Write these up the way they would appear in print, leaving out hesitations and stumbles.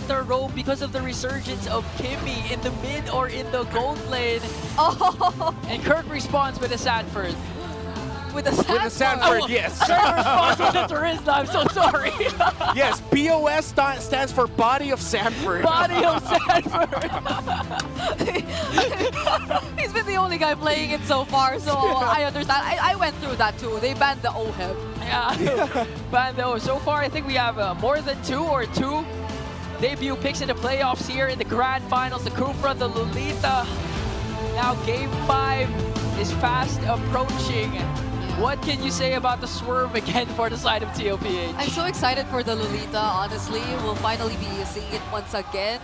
Lolita roam because of the resurgence of Kimmy in the mid or in the gold lane. Oh, And Kirk responds with a Sanford. with the Sanford. Sanford, yes. Kirk responds with a Turisna, I'm so sorry. Yes, BOS stands for Body of Sanford. Body of Sanford. He's been the only guy playing it so far, so I understand. I went through that too. They banned the OHEB. Yeah. But no, so far I think we have more than two debut picks in the playoffs here in the grand finals. The Kufra, the Lolita. Now game 5 is fast approaching. What can you say about the swerve again for the side of TLPH? I'm so excited for the Lolita, honestly. We'll finally be seeing it once again.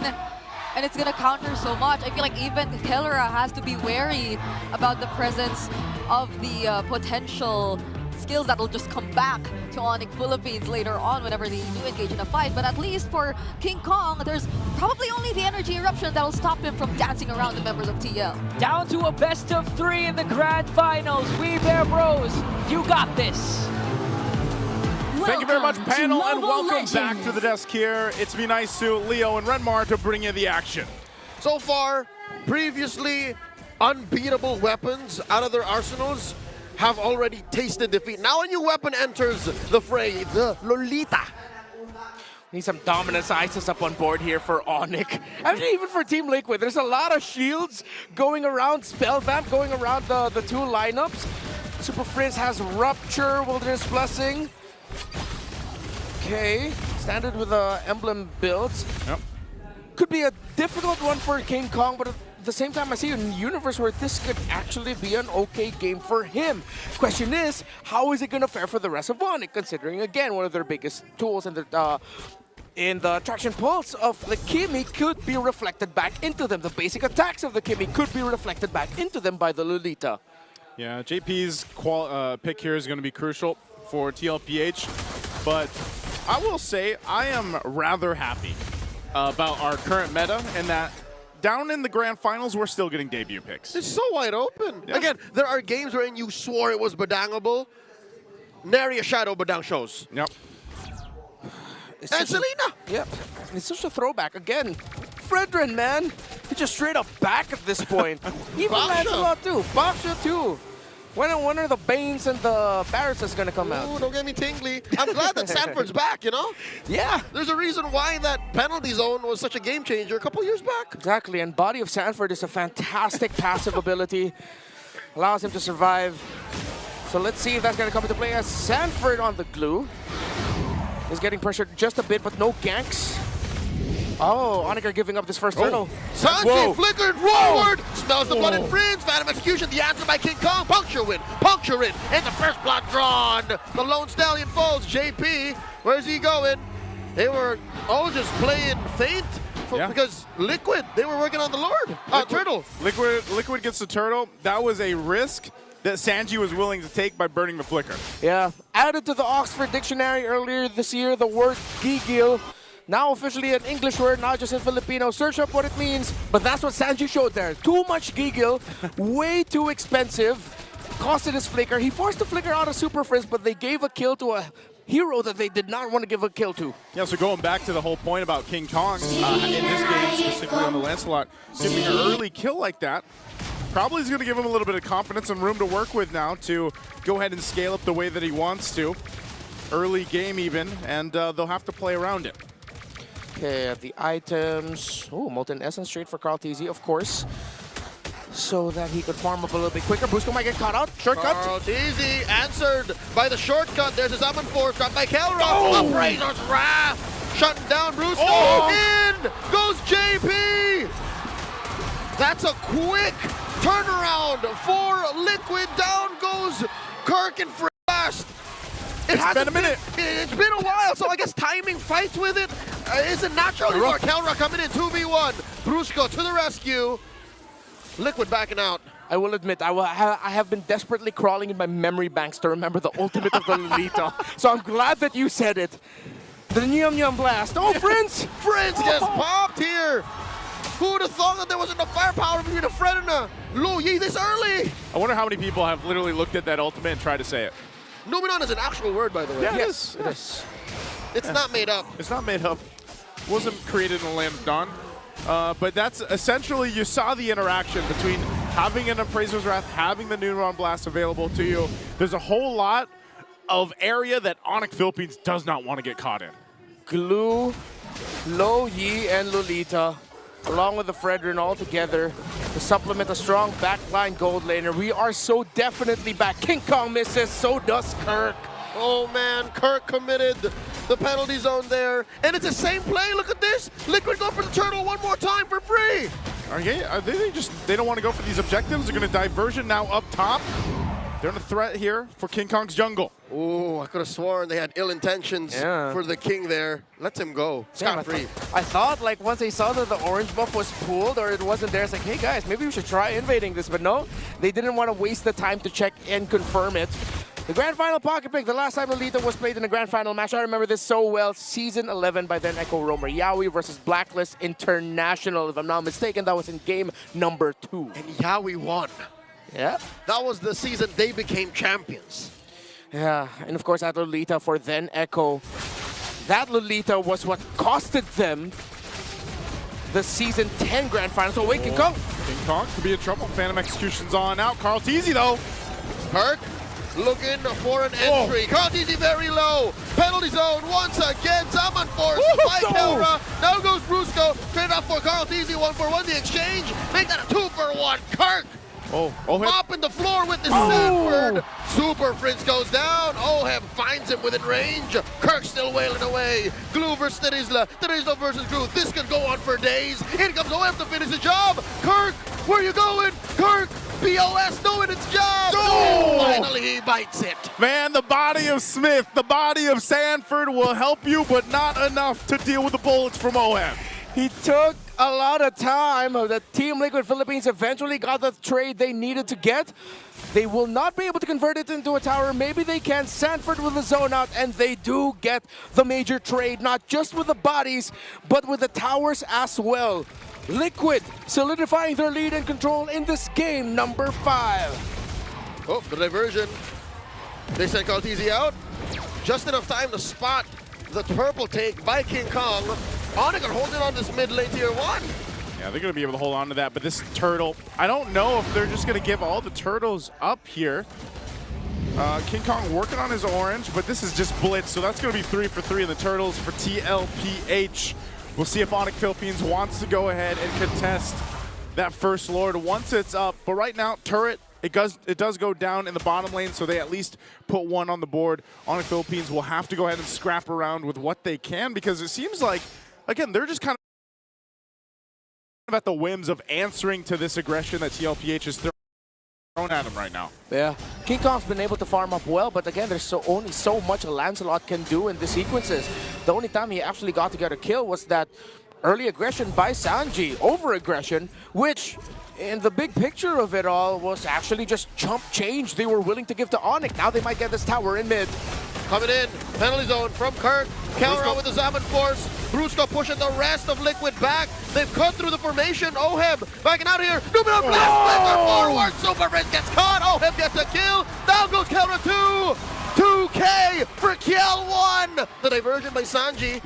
And it's gonna counter so much. I feel like even Kellera has to be wary about the presence of the potential skills that will just come back to ONIC Philippines later on whenever they do engage in a fight. But at least for King Kong, there's probably only the energy eruption that will stop him from dancing around the members of TL. Down to a best of 3 in the grand finals. We Bear Bros, you got this. Thank you very much, panel, and Mobile welcome back to the desk here. It's me, Nice Suit, Leo, and Renmar to bring you the action. So far, previously unbeatable weapons out of their arsenals have already tasted defeat. Now a new weapon enters the fray, the Lolita. Need some dominance ISIS up on board here for ONIC. Actually, even for Team Liquid, there's a lot of shields going around, Spell Vamp going around the two lineups. Super Prince has Rupture, Wilderness Blessing. Okay, standard with emblem builds. Yep. Could be a difficult one for King Kong, but at the same time, I see a universe where this could actually be an okay game for him. Question is, how is it going to fare for the rest of ONIC, considering, again, one of their biggest tools in the traction pulse of the Kimi could be reflected back into them. The basic attacks of the Kimi could be reflected back into them by the Lolita. Yeah, JP's pick here is going to be crucial for TLPH, but I will say I am rather happy about our current meta and that down in the grand finals, we're still getting debut picks. It's so wide open. Yeah. Again, there are games wherein you swore it was Badangable. Nary a shadow Badang shows. Yep. It's And such a- Selena! Yep. It's such a throwback. Again, Fredrin, man. He just straight up back at this point. Even Baksha. Lancelot too. Baksha too. When are the Banes and the Barrises gonna come Ooh, out? don't get me tingly. I'm glad that Sanford's back, you know? Yeah. There's a reason why that penalty zone was such a game changer a couple years back. Exactly, and Body of Sanford is a fantastic passive ability. Allows him to survive. So let's see if that's gonna come into play as Sanford on the glue. Is getting pressured just a bit, but no ganks. Oh, ONIC are giving up this first turtle. Sanji flickered forward, smells the blood and friends. Phantom execution, the answer by King Kong. Puncture win, and the first blood drawn. The Lone Stallion falls. JP, where's he going? They were all just playing faint because Liquid, they were working on the Lord. Turtle. Liquid gets the turtle. That was a risk that Sanji was willing to take by burning the flicker. Yeah, added to the Oxford Dictionary earlier this year, the word gigil. Now officially an English word, not just in Filipino. Search up what it means, but that's what Sanji showed there. Too much gigil, way too expensive, costed his flicker. He forced the flicker out of Super Frizz, but they gave a kill to a hero that they did not want to give a kill to. Yeah, so going back to the whole point about King Kong in this game, specifically on the Lancelot, getting an early kill like that, probably is going to give him a little bit of confidence and room to work with now to go ahead and scale up the way that he wants to. Early game even, and they'll have to play around it. Okay, the items. Oh, Molten Essence straight for Carl TZ, of course. So that he could farm up a little bit quicker. Brusco might get caught out. Shortcut. Carl Easy answered by the shortcut. There's his Summon Force dropped by Kellera. Appraiser's Wrath. Shutting down Brusco. In goes JP. That's a quick turnaround for Liquid. Down goes Kirk and Fast. It's been a minute. It's been a while, so I guess timing fights with it isn't natural anymore. Kellera coming in 2v1. Brusco to the rescue. Liquid backing out. I will admit, I have been desperately crawling in my memory banks to remember the ultimate of the Lolita. So I'm glad that you said it. The Nyum Nyum Blast. Oh, Friends! Friends gets popped here. Who would have thought that there wasn't enough firepower between a Fred and a Lu Yi this early? I wonder how many people have literally looked at that ultimate and tried to say it. Numenon is an actual word, by the way. Yeah, Yes, it is. It's not made up. It's not made up. wasn't created in the Land of Dawn. But that's essentially, you saw the interaction between having an Appraiser's Wrath, having the Noonron Blast available to you. There's a whole lot of area that ONIC Philippines does not want to get caught in. Glue, Lo Yi, and Lolita, along with the Fredrin all together to supplement a strong backline gold laner. We are so definitely back. King Kong misses, so does Kirk. Oh man, Kirk committed the penalty zone there. And it's the same play, look at this. Liquid go for the turtle one more time for free. They don't want to go for these objectives. They're going to diversion now up top. They're in a threat here for King Kong's jungle. Oh, I could have sworn they had ill intentions for the king there. Let him go. Scot free. I thought, like, once they saw that the orange buff was pulled or it wasn't there, it's like, hey guys, maybe we should try invading this. But no, they didn't want to waste the time to check and confirm it. The Grand Final Pocket Pick, the last time Lolita was played in a Grand Final match, I remember this so well. Season 11 by then Echo Roamer. Yaoi versus Blacklist International. If I'm not mistaken, that was in game number 2. And Yaoi won. Yeah. That was the season they became champions. Yeah, and of course that Lolita for then Echo. That Lolita was what costed them the Season 10 Grand Final. So wait, King Kong. King Kong could be in trouble. Phantom Execution's on out. Carl Teasy though. Kirk looking for an entry. Carl Teasy very low. Penalty zone once again. Zaman forced by Kelra. Now goes Brusco. Trade off for Carl Teasy. 1-for-1 the exchange. Make that a 2-for-1. Kirk. Mopping the floor with the Stanford. Super Prince goes down. Oheb finds him within range. Kirk still wailing away. Glue versus Terizla. Terizla versus Glue. This could go on for days. Here comes Oheb to finish the job. Kirk, where are you going? Kirk, BOS doing its job. Finally he bites it. Man, the body of Smith, the body of Sanford will help you, but not enough to deal with the bullets from Oheb. He took a lot of time. The Team Liquid Philippines eventually got the trade they needed to get. They will not be able to convert it into a tower. Maybe they can. Sanford with the zone out, and they do get the major trade, not just with the bodies, but with the towers as well. Liquid solidifying their lead and control in this game number 5. Oh, the diversion. They sent Kaltizi out. Just enough time to spot the purple take by King Kong. ONIC are holding on this mid lane tier 1. Yeah, they're going to be able to hold on to that, but this turtle, I don't know if they're just going to give all the turtles up here. King Kong working on his orange, but this is just blitz, so that's going to be 3 for 3 in the turtles for TLPH. We'll see if ONIC Philippines wants to go ahead and contest that first Lord once it's up. But right now, turret, it does go down in the bottom lane, so they at least put 1 on the board. ONIC Philippines will have to go ahead and scrap around with what they can, because it seems like, again, they're just kind of at the whims of answering to this aggression that TLPH is thrown at him right now. Yeah, King Kong's been able to farm up well, but again, there's only so much Lancelot can do in the sequences. The only time he actually got to get a kill was that early aggression by Sanji, over-aggression, which in the big picture of it all was actually just chump change they were willing to give to ONIC. Now they might get this tower in mid. Coming in, penalty zone from Kirk. Kelra with the Zaman Force. Brusco pushing the rest of Liquid back. They've cut through the formation. Oheb backing out here. Numinal Blast forward. Super Red gets caught. Oheb gets a kill. Down goes Kelra 2. 2K for Kiel 1. The diversion by Sanji.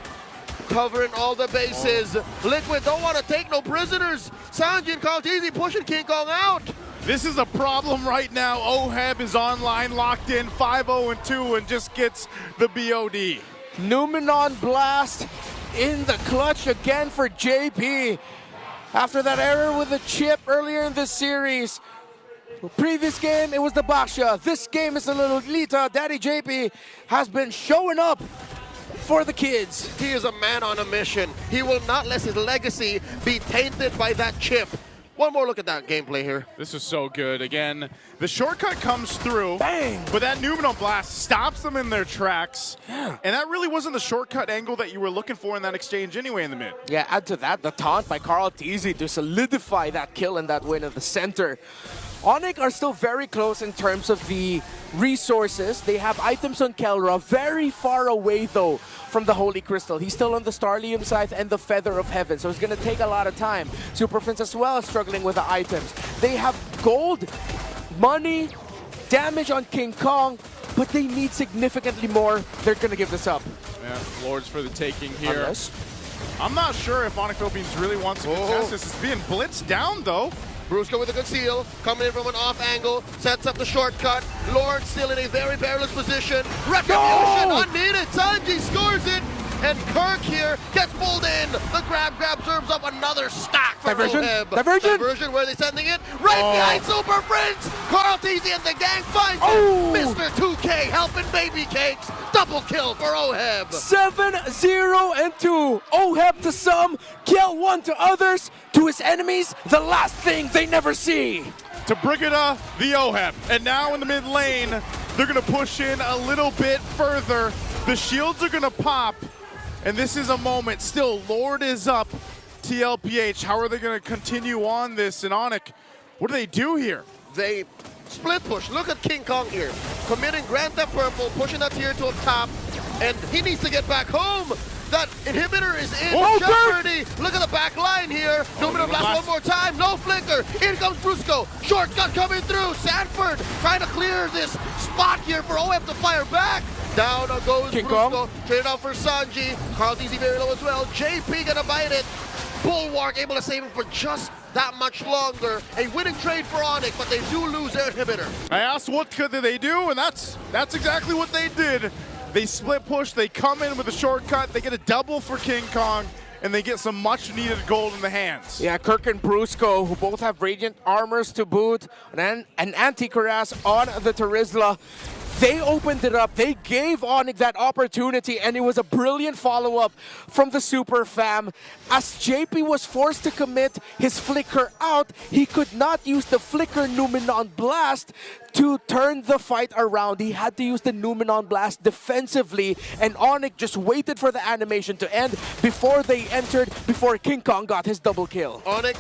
Covering all the bases. Liquid don't want to take no prisoners. Sanji and Kaltizi pushing King Kong out. This is a problem right now. Oheb is online, locked in, 5-0-2, and just gets the BOD. Numenon Blast in the clutch again for JP. After that error with the chip earlier in this series. Previous game, it was the Basha. This game is the Lolita. Daddy JP has been showing up for the kids. He is a man on a mission. He will not let his legacy be tainted by that chip. One more look at that gameplay here. This is so good. Again, the shortcut comes through. Bang! But that Numenal Blast stops them in their tracks. Yeah. And that really wasn't the shortcut angle that you were looking for in that exchange anyway in the mid. Yeah, add to that the taunt by Carl Teasy to solidify that kill and that win at the center. ONIC are still very close in terms of the resources. They have items on Kelra, very far away though from the Holy Crystal. He's still on the Starlium side and the Feather of Heaven, so it's going to take a lot of time. Super Prince as well is struggling with the items. They have gold, money, damage on King Kong, but they need significantly more. They're going to give this up. Yeah, Lords for the taking here. I'm not sure if ONIC Philippines really wants to contest this. It's being blitzed down, though. Brusco with a good seal, coming in from an off angle, sets up the shortcut. Lord still in a very perilous position. Retribution unneeded. Sanji scores it. And Kirk here gets pulled in. The grab serves up another stack for Diversion. Oheb. Diversion. Diversion, where are they sending it? Right behind Super Prince. Carl TZ and the gang finds it. Mr. 2K helping baby cakes. Double kill for Oheb. 7-0-2. Oheb to some, kill one to others. To his enemies, the last thing they never see. To Brigida, the Oheb. And now in the mid lane, they're going to push in a little bit further. The shields are going to pop. And this is a moment. Still, Lord is up. TLPH, how are they going to continue on this? And ONIC, what do they do here? They split push. Look at King Kong here. Committing Grand Theft Purple, pushing that tier to up top. And he needs to get back home. That inhibitor is in jeopardy. Look at the back line here. Numinum Blast one more time. No flicker. In comes Brusco. Shortcut coming through. Sanford trying to clear this spot here for Oheb to fire back. Down goes Brusco. Traded out for Sanji. Carl DZ very low as well. JP gonna bite it. Bulwark able to save him for just that much longer. A winning trade for ONIC, but they do lose their inhibitor. I asked what could they do, and that's exactly what they did. They split push, they come in with a shortcut, they get a double for King Kong, and they get some much needed gold in the hands. Yeah, Kirk and Brusco, who both have Radiant armors to boot, and an anti-cuirass on the Terizla. They opened it up. They gave ONIC that opportunity, and it was a brilliant follow-up from the Super Fam. As JP was forced to commit his flicker out, he could not use the flicker Numenon Blast to turn the fight around. He had to use the Numenon Blast defensively, and ONIC just waited for the animation to end before they entered, before King Kong got his double kill. ONIC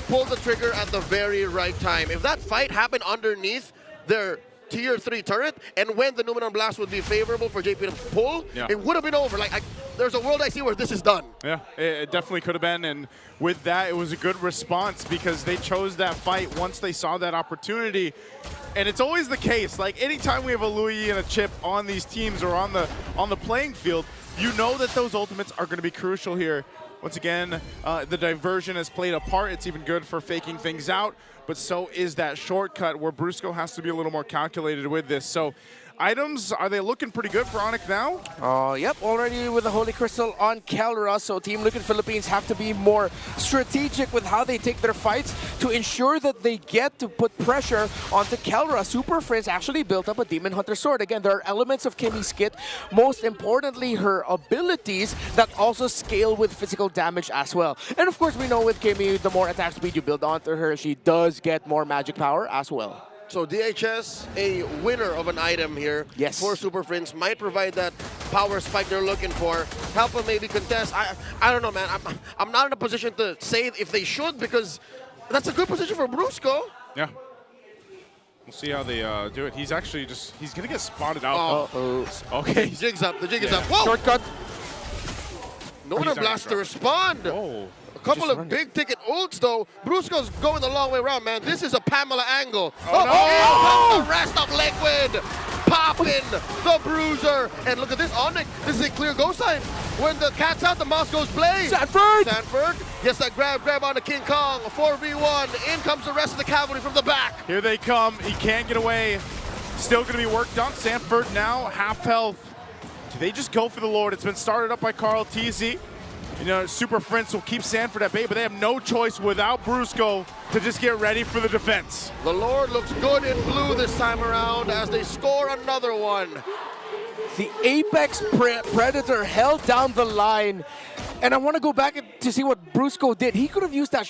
pulled the trigger at the very right time. If that fight happened underneath their tier 3 turret, and when the Numenon Blast would be favorable for JP to pull, it would have been over. Like, there's a world I see where this is done. Yeah, it definitely could have been, and with that, it was a good response because they chose that fight once they saw that opportunity. And it's always the case, like anytime we have a Louis and a Chip on these teams or on the playing field, you know that those ultimates are going to be crucial here. Once again, the diversion has played a part. It's even good for faking things out, but so is that shortcut where Brusco has to be a little more calculated with this. So items, are they looking pretty good for ONIC now? Yep, already with the Holy Crystal on Kelra, so Team Liquid Philippines have to be more strategic with how they take their fights to ensure that they get to put pressure onto Kelra. Super Friends actually built up a Demon Hunter sword. Again, there are elements of Kimmy's kit, most importantly her abilities that also scale with physical damage as well. And of course, we know with Kimmy, the more attack speed you build onto her, she does get more magic power as well. So DHS, a winner of an item here for Super Friends, might provide that power spike they're looking for. Help them maybe contest. I don't know, man. I'm not in a position to say if they should, because that's a good position for Brusco. Yeah. We'll see how they do it. He's actually he's going to get spotted out. Okay. The jig's up. The jig is up. Whoa! Shortcut. No one blast to respond. A couple of big ticket ults though. Brusco's going the long way around, man. This is a Pamela angle. The rest of Liquid. Popping the bruiser. And look at this, ONIC. This is a clear go sign. When the cat's out, the mouse goes blaze. Sanford gets that grab on the King Kong. 4v1. In comes the rest of the cavalry from the back. Here they come. He can't get away. Still going to be worked on. Sanford now half health. Do they just go for the Lord? It's been started up by Carl TZ. You know, Super Friends will keep Sanford at bay, but they have no choice without Brusco to just get ready for the defense. The Lord looks good in blue this time around as they score another one. The Apex Predator held down the line. And I want to go back to see what Brusco did. He could have used that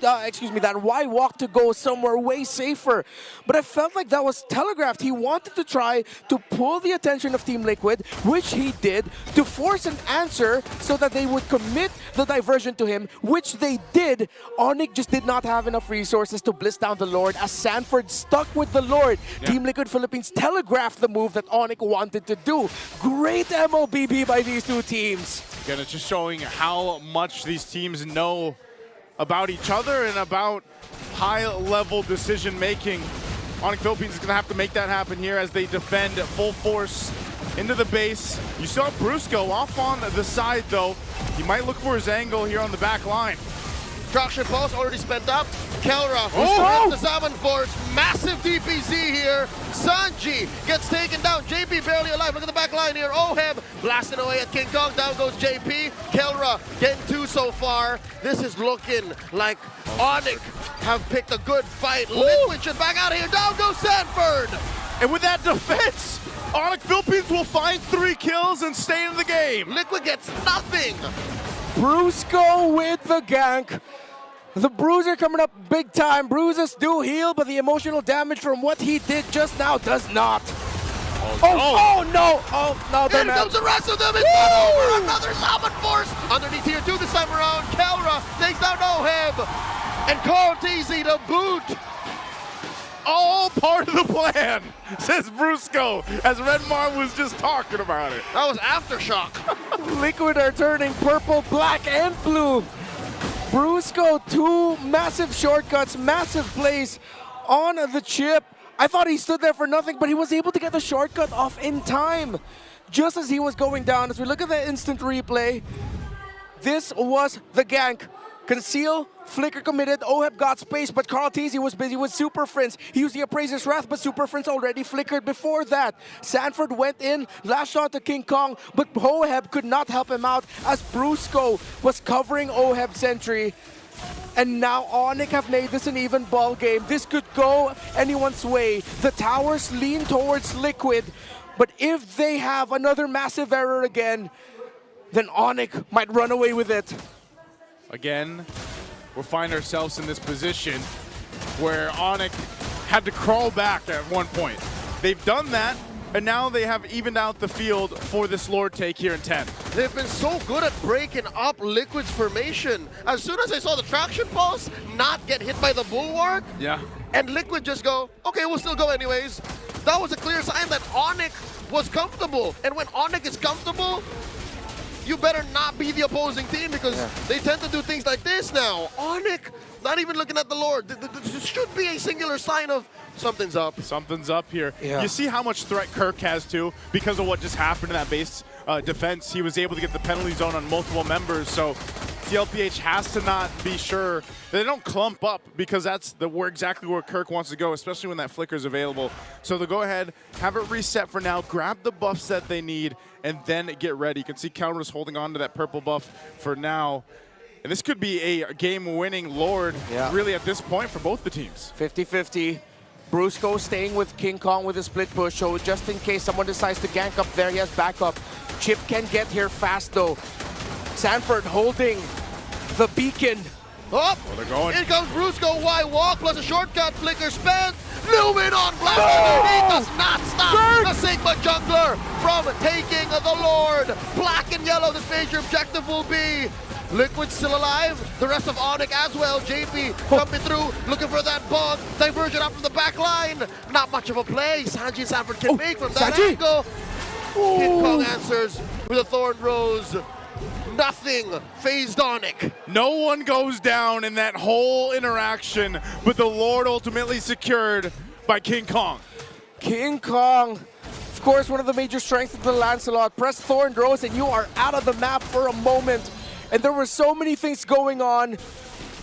that Y walk to go somewhere way safer. But I felt like that was telegraphed. He wanted to try to pull the attention of Team Liquid, which he did, to force an answer so that they would commit the diversion to him, which they did. ONIC just did not have enough resources to bliss down the Lord as Sanford stuck with the Lord. Team Liquid Philippines telegraphed the move that ONIC wanted to do. Great MLBB by these two teams. Again, it's just showing how much these teams know about each other and about high-level decision-making. ONIC Philippines is going to have to make that happen here as they defend at full force into the base. You saw Brusco off on the side, though. He might look for his angle here on the back line. Traction pulse already spent up. Kelra Oh! the Salmon Force. Massive DPZ here. Sanji gets taken down. JP barely alive. Look at the back line here. Oheb blasting away at King Kong. Down goes JP. Kelra getting 2 so far. This is looking like ONIC have picked a good fight. Liquid should back out of here. Down goes Sanford. And with that defense, ONIC Philippines will find 3 kills and stay in the game. Liquid gets nothing. Brusco with the gank. The Bruiser coming up big time. Bruises do heal, but the emotional damage from what he did just now does not. Oh no! Oh no, Here comes the rest of them. It's not over. Another Salmon Force underneath tier 2 this time around. Kelra takes down Oheb. And Carl Teasy to boot. All part of the plan, says Brusco, as Redmar was just talking about it. That was Aftershock. Liquid are turning purple, black, and blue. Brusco, 2 massive shortcuts, massive plays on the chip. I thought he stood there for nothing, but he was able to get the shortcut off in time, just as he was going down. As we look at the instant replay, this was the gank. Conceal, flicker committed, Oheb got space, but Carl Teasy was busy with Super Friends. He used the Appraiser's Wrath, but Super Friends already flickered before that. Sanford went in, last shot to King Kong, but Oheb could not help him out as Brusco was covering Oheb's sentry. And now ONIC have made this an even ball game. This could go anyone's way. The towers lean towards Liquid, but if they have another massive error again, then ONIC might run away with it. Again, we'll find ourselves in this position where ONIC had to crawl back at one point. They've done that, and now they have evened out the field for this Lord take here in 10. They've been so good at breaking up Liquid's formation. As soon as I saw the traction pulse not get hit by the bulwark, and Liquid just go, okay, we'll still go anyways. That was a clear sign that ONIC was comfortable. And when ONIC is comfortable, you better not be the opposing team because they tend to do things like this now. ONIC, not even looking at the Lord. This should be a singular sign of something's up. Something's up here. Yeah. You see how much threat Kirk has too because of what just happened in that base defense. He was able to get the penalty zone on multiple members, so TLPH has to not be sure that they don't clump up because that's exactly where Kirk wants to go, especially when that flicker is available. So they'll go ahead, have it reset for now, grab the buffs that they need, and then get ready. You can see Counter's holding on to that purple buff for now. And this could be a game-winning Lord really at this point for both the teams. 50-50. Brusco staying with King Kong with a split push, so just in case someone decides to gank up there, he has backup. Chip can get here fast though. Sanford holding the beacon. Oh, they're going. In comes Brusco, Y walk plus a shortcut, flicker spent. Lumen on blast underneath does not stop the Sigma jungler from taking the Lord. Black and yellow, this major objective will be. Liquid still alive, the rest of ONIC as well. JP coming through, looking for that bug. Diversion up from the back line. Not much of a play. Sanji and Sanford can make from that angle. King Kong answers with a Thorn Rose. Nothing phased ONIC. No one goes down in that whole interaction, but the Lord ultimately secured by King Kong. King Kong, of course, one of the major strengths of the Lancelot. Press Thorn Rose and you are out of the map for a moment. And there were so many things going on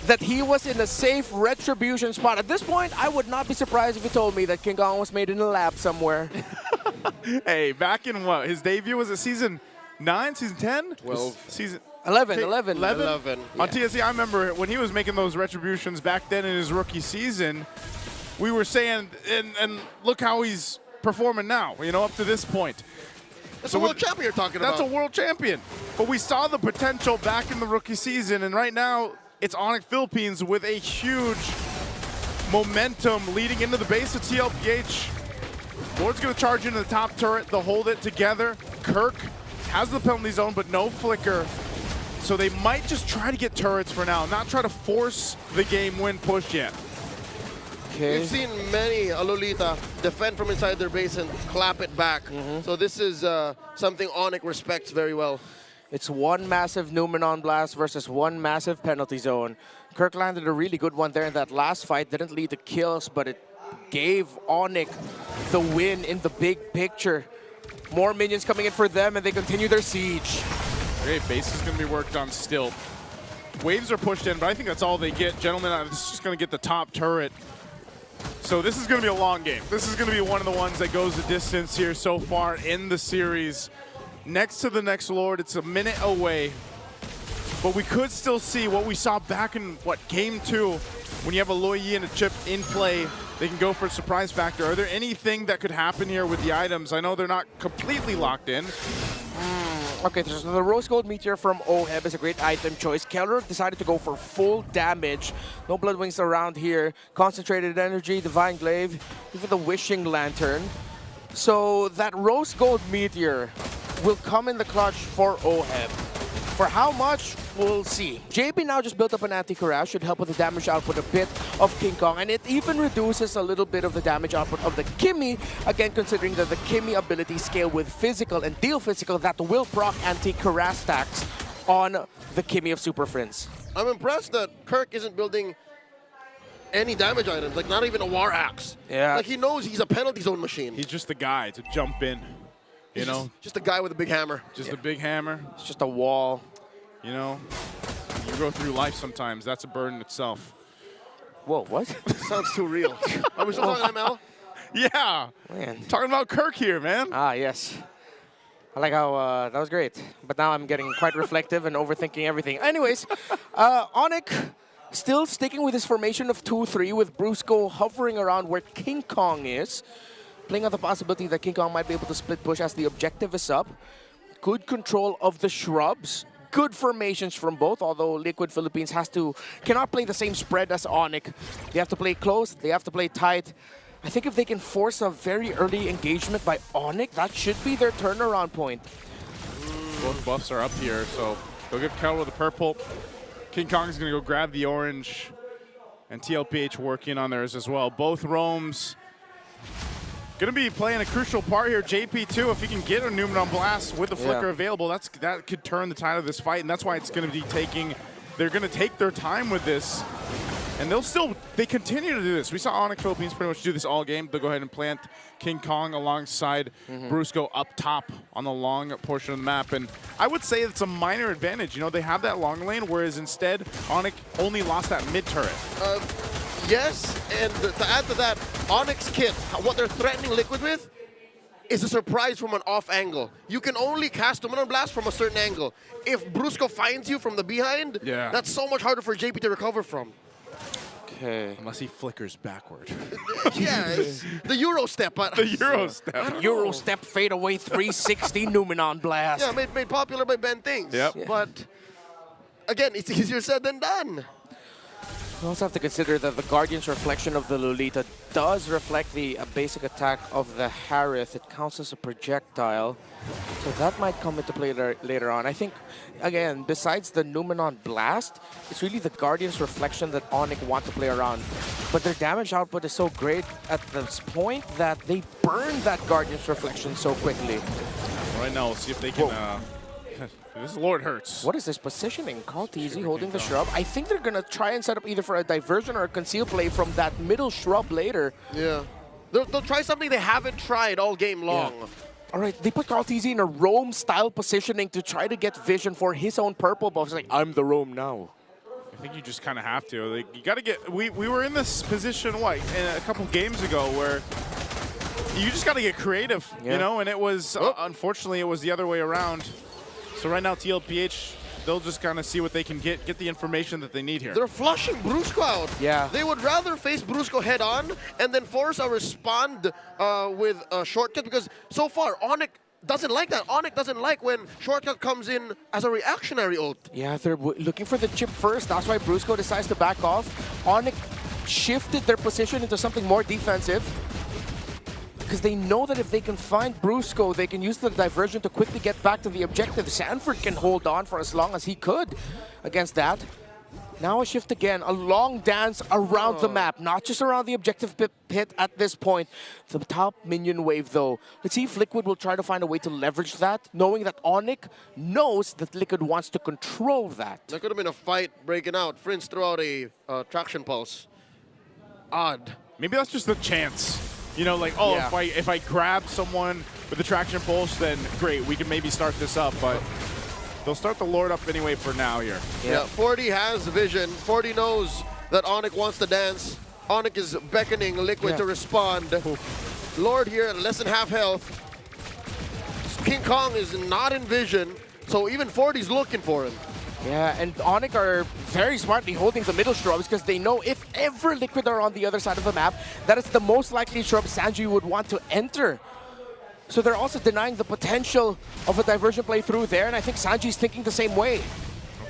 that he was in a safe retribution spot. At this point, I would not be surprised if you told me that King Kong was made in a lab somewhere. Hey, back in what? His debut was it season 9, season 10? 12. Season 11. On TSC, I remember when he was making those retributions back then in his rookie season, we were saying, and look how he's performing now, you know, up to this point. That's a world champion you're talking about. That's a world champion. But we saw the potential back in the rookie season, and right now it's ONIC Philippines with a huge momentum leading into the base of TLPH. Lord's going to charge into the top turret. They'll hold it together. Kirk has the penalty zone, but no flicker. So they might just try to get turrets for now, not try to force the game win push yet. We've seen many Lolita defend from inside their base and clap it back. So this is something ONIC respects very well. It's one massive Numenon blast versus one massive penalty zone. Kirk landed a really good one there in that last fight. Didn't lead to kills, but it gave ONIC the win in the big picture. More minions coming in for them, and they continue their siege. Okay, base is going to be worked on still. Waves are pushed in, but I think that's all they get. Gentlemen, this is just going to get the top turret. So this is going to be a long game. This is going to be one of the ones that goes the distance here so far in the series. Next to the next Lord, it's a minute away. But we could still see what we saw back in, Game 2, when you have a Loyi and a Chip in play, they can go for a surprise factor. Are there anything that could happen here with the items? I know they're not completely locked in. Okay, so the Rose Gold Meteor from OHEB is a great item choice. Keller decided to go for full damage. No Blood Wings around here. Concentrated Energy, Divine Glaive, even the Wishing Lantern. So that Rose Gold Meteor will come in the clutch for OHEB. For how much, we'll see. JP now just built up an anti-Karash, should help with the damage output a bit of King Kong, and it even reduces a little bit of the damage output of the Kimmy, again considering that the Kimmy ability scale with physical and deal physical, that will proc anti-Karash stacks on the Kimmy of Super Friends. I'm impressed that Kirk isn't building any damage items, like not even a War Axe. Yeah. Like he knows he's a penalty zone machine. He's just the guy to jump in. You know, just a guy with a big hammer. just a big hammer. It's just a wall. You know, you go through life sometimes. That's a burden itself. Whoa, what? Sounds too real. Are we still talking ML? Yeah. Man. Talking about Kirk here, man. Ah, yes. I like how that was great. But now I'm getting quite reflective and overthinking everything. Anyways, ONIC still sticking with his formation of 2-3 with Brusco hovering around where King Kong is. Playing on the possibility that King Kong might be able to split push as the objective is up. Good control of the shrubs. Good formations from both, although Liquid Philippines cannot play the same spread as ONIC. They have to play close, they have to play tight. I think if they can force a very early engagement by ONIC, that should be their turnaround point. Both buffs are up here, so they'll give Kel with the purple. King Kong's going to go grab the orange, and TLPH working on theirs as well. Both roams going to be playing a crucial part here. JP too, if he can get a Numenon Blast with the flicker available, that could turn the tide of this fight, and that's why it's going to be they're going to take their time with this. And they continue to do this. We saw ONIC Philippines pretty much do this all game. They'll go ahead and plant King Kong alongside Brusco up top on the long portion of the map. And I would say it's a minor advantage. You know, they have that long lane, whereas instead, ONIC only lost that mid turret. Yes, and to add to that, ONIC's kit, what they're threatening Liquid with, is a surprise from an off angle. You can only cast Numenon Blast from a certain angle. If Brusco finds you from the behind, that's so much harder for JP to recover from. Okay. Unless he flickers backward. Yeah, it's the Euro step. The Euro step. Euro step fade away 360 Numenon Blast. Yeah, made popular by Ben Things. Yep. But again, it's easier said than done. You also have to consider that the Guardian's reflection of the Lolita does reflect the basic attack of the Harith. It counts as a projectile, so that might come into play later on. I think, again, besides the Numenon Blast, it's really the Guardian's reflection that ONIC want to play around. But their damage output is so great at this point that they burn that Guardian's reflection so quickly. Right now, we'll see if they can... This Lord hurts. What is this positioning? Kaltizi holding the shrub. I think they're going to try and set up either for a diversion or a conceal play from that middle shrub later. Yeah. They'll try something they haven't tried all game long. Yeah. All right, they put Kaltizi in a roam-style positioning to try to get vision for his own purple buff. It's like, I'm the roam now. I think you just kind of have to. Like, you got to get... We were in this position, a couple games ago where you just got to get creative, you know? And it was, unfortunately, it was the other way around. So right now, TLPH, they'll just kind of see what they can get the information that they need here. They're flushing Brusco out. Yeah. They would rather face Brusco head on and then force a respond with a shortcut, because so far, ONIC doesn't like that. ONIC doesn't like when shortcut comes in as a reactionary ult. Yeah, they're looking for the chip first. That's why Brusco decides to back off. ONIC shifted their position into something more defensive, because they know that if they can find Brusco, they can use the diversion to quickly get back to the objective. Sanford can hold on for as long as he could against that. Now a shift again, a long dance around the map, not just around the objective pit at this point. The top minion wave though. Let's see if Liquid will try to find a way to leverage that, knowing that ONIC knows that Liquid wants to control that. There could have been a fight breaking out. Prince threw out a traction pulse. Odd. Maybe that's just the chance. You know, like, if I grab someone with the traction pulse, then great, we can maybe start this up, but they'll start the Lord up anyway for now here. Yeah, 40 has vision. 40 knows that ONIC wants to dance. ONIC is beckoning Liquid to respond. Lord here at less than half health. King Kong is not in vision, so even 40's looking for him. Yeah, and ONIC are very smartly holding the middle shrubs because they know if ever Liquid are on the other side of the map, that is the most likely shrub Sanji would want to enter. So they're also denying the potential of a diversion play through there, and I think Sanji's thinking the same way.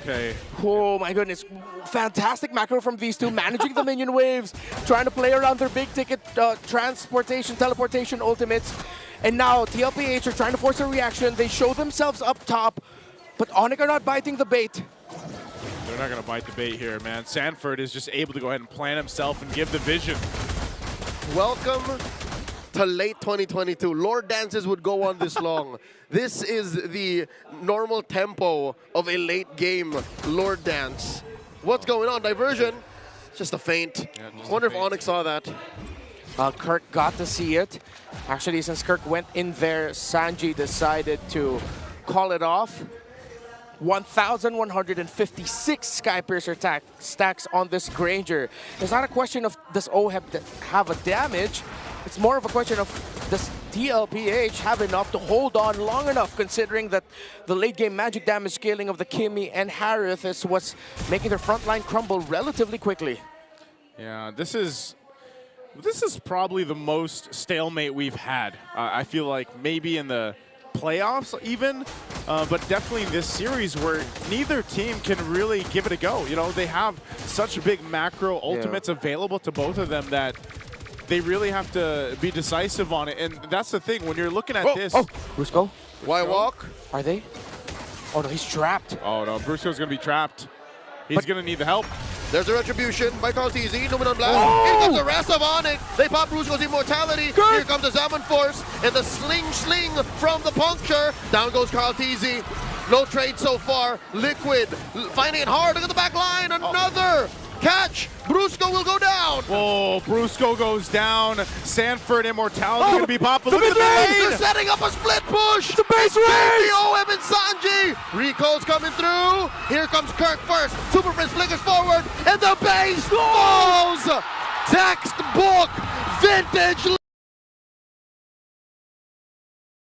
Okay. Oh my goodness, fantastic macro from these two, managing the minion waves, trying to play around their big ticket transportation, teleportation ultimates. And now TLPH are trying to force a reaction. They show themselves up top, but ONIC are not biting the bait. They're not going to bite the bait here, man. Sanford is just able to go ahead and plant himself and give the vision. Welcome to late 2022. Lord dances would go on this long. This is the normal tempo of a late game Lord dance. What's going on? Diversion? Just a feint. Yeah, just Wonder a if feint. ONIC saw that. Kirk got to see it. Actually, since Kirk went in there, Sanji decided to call it off. 1,156 Skypiercer stacks on this Granger. It's not a question of does O have a damage. It's more of a question of does TLPH have enough to hold on long enough, considering that the late game magic damage scaling of the Kimmy and Harith is what's making their front line crumble relatively quickly. Yeah, this is probably the most stalemate we've had. I feel like maybe in the playoffs even, but definitely in this series where neither team can really give it a go. You know, they have such big macro ultimates available to both of them that they really have to be decisive on it. And that's the thing, when you're looking at this. Oh, Brusco? Why walk? Are they? Oh no, he's trapped. Oh no, Brusco's going to be trapped. He's going to need the help. There's a retribution by Cartesi. Numenon Blast. Oh! Here comes the rest of ONIC. They pop Brusco's immortality. Good. Here comes the Zaman Force. And the sling from the puncture. Down goes Cartesi. No trade so far. Liquid finding it hard. Look at the back line. Another catch. Brusco will go down. Oh, Brusco goes down. Sanford immortality going to be popping. Look at the They're lane. setting up a split push. It's a base race! OM and Sanji. Rico's coming through. Here comes Kirk first. Super Prince flickers forward. And the base falls. Textbook vintage